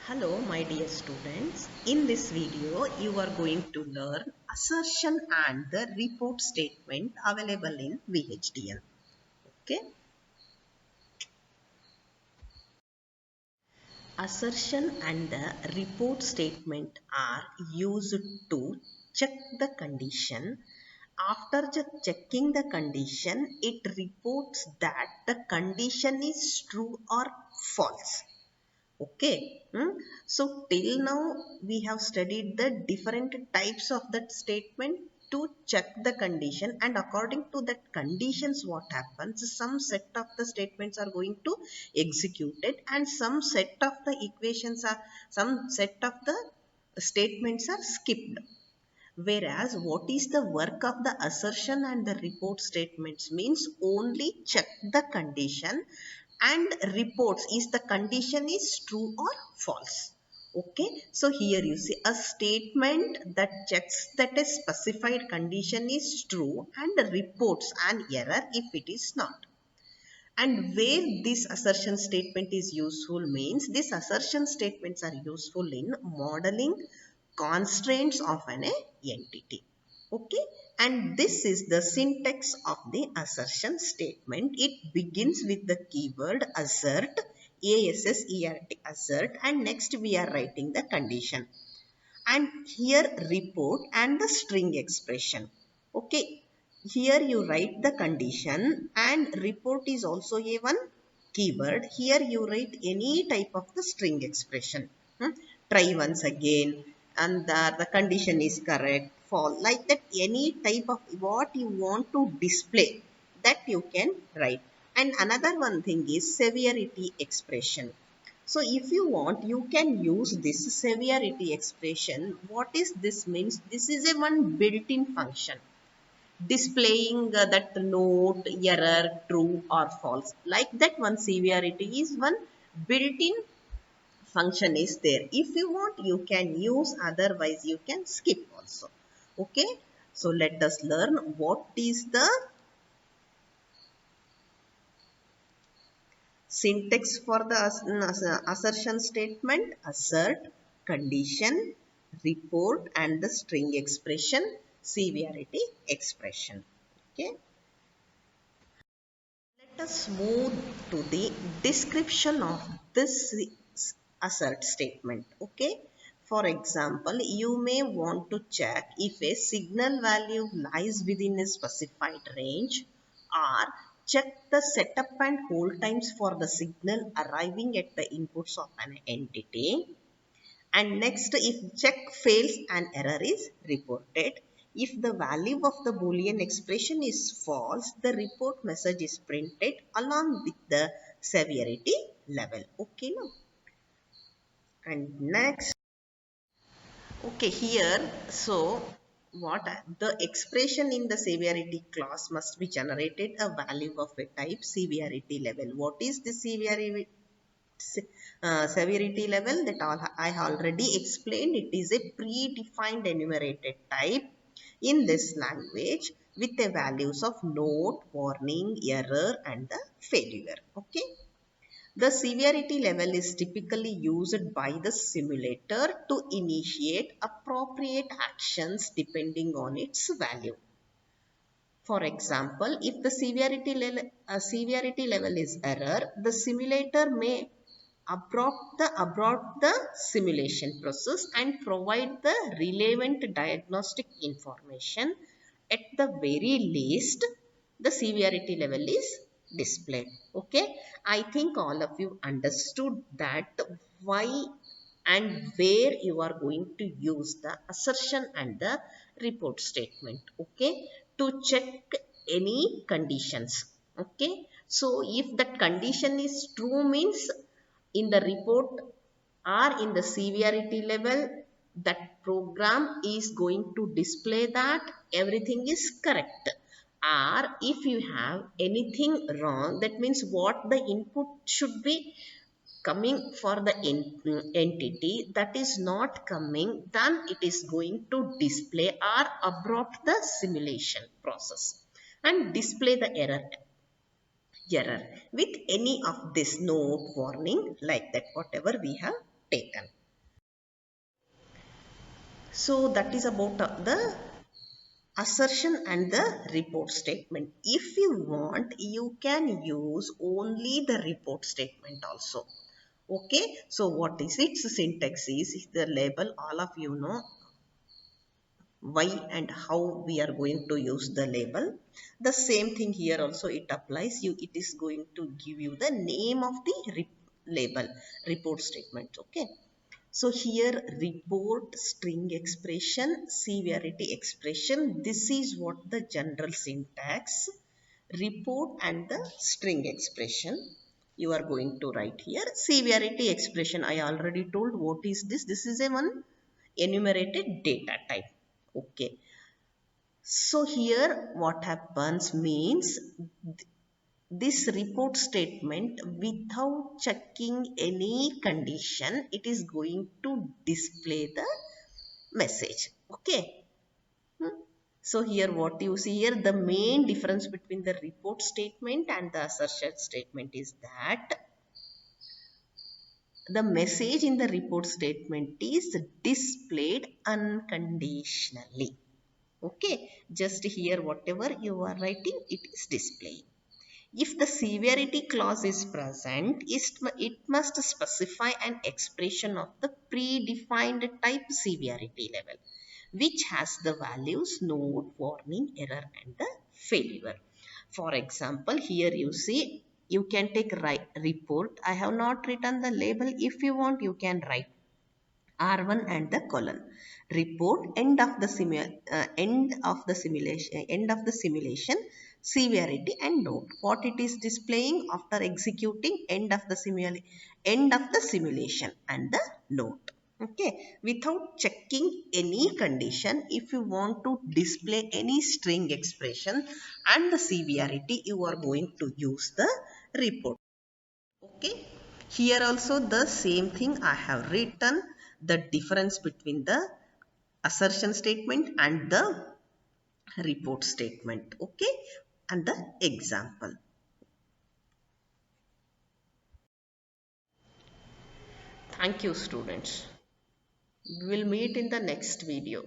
Hello my dear students, in this video you are going to learn assertion and the report statement available in VHDL. Okay. Assertion and the report statement are used to check the condition. After checking the condition, it reports that the condition is true or false. Okay. So till now we have studied the different types of that statement to check the condition, and according to that conditions what happens, some set of the statements are going to execute it and some set of the equations are some set of the statements are skipped. Whereas what is the work of the assertion and the report statements means only check the condition and reports is the condition is true or false. Okay, so here you see a statement that checks that a specified condition is true and reports an error if it is not. And where this assertion statement is useful means these assertion statements are useful in modeling constraints of an entity. Okay, and this is the syntax of the assertion statement. It begins with the keyword assert, A-S-S-E-R-T, assert, and next we are writing the condition. And here report and the string expression. Okay, here you write the condition and report is also a one keyword. Here you write any type of the string expression. Try once again and the condition is correct, false, like that any type of what you want to display that you can write. And another one thing is severity expression. So if you want, you can use this severity expression. What is this means? This is a one built-in function displaying that note, error, true or false. Like that one severity is one built-in function is there. If you want, you can use, otherwise you can skip also. Okay. So let us learn what is the syntax for the assertion statement: assert, condition, report, and the string expression, severity expression. Okay. Let us move to the description of this assert statement. Okay. For example, you may want to check if a signal value lies within a specified range, or check the setup and hold times for the signal arriving at the inputs of an entity. And next, if check fails, an error is reported. If the value of the Boolean expression is false, the report message is printed along with the severity level. Okay, now. And next, okay, here, so what the expression in the severity class must be generated a value of a type severity level. What is the severity level? That all I already explained. It is a predefined enumerated type in this language with the values of note, warning, error, and the failure. Okay. The severity level is typically used by the simulator to initiate appropriate actions depending on its value. For example, if the severity level is error, the simulator may abort the simulation process and provide the relevant diagnostic information. At the very least, the severity level is displayed. Okay, I think all of you understood that why and where you are going to use the assertion and the report statement. Okay, to check any conditions. Okay, so if that condition is true means in the report or in the severity level, that program is going to display that everything is correct. Or if you have anything wrong, that means what the input should be coming for the entity that is not coming, then it is going to display or abort the simulation process and display the error with any of this note, warning, like that whatever we have taken. So that is about the assertion and the report statement. If you want, you can use only the report statement also. Okay, so what is its syntax is the label. All of you know why and how we are going to use the label. The same thing here also it applies. It is going to give you the name of the label report statement. Okay, so here report string expression severity expression, this is what the general syntax. Report and the string expression you are going to write here. Severity expression I already told what is this. This is a one enumerated data type. Okay, so here what happens means this report statement without checking any condition it is going to display the message. Okay. Hmm. So here what you see here, the main difference between the report statement and the assertion statement is that the message in the report statement is displayed unconditionally. Okay, just here whatever you are writing, it is displaying. If the severity clause is present, it must specify an expression of the predefined type severity level, which has the values note, warning, error, and the failure. For example, here you see, you can take report. I have not written the label. If you want, you can write R1 and the colon. Report end of the simulation severity and note what it is displaying after executing end of the simulation and the note. Okay, without checking any condition, if you want to display any string expression and the severity, you are going to use the report. Okay, here also the same thing I have written the difference between the assertion statement and the report statement. Okay, and the example. Thank you, students. We will meet in the next video.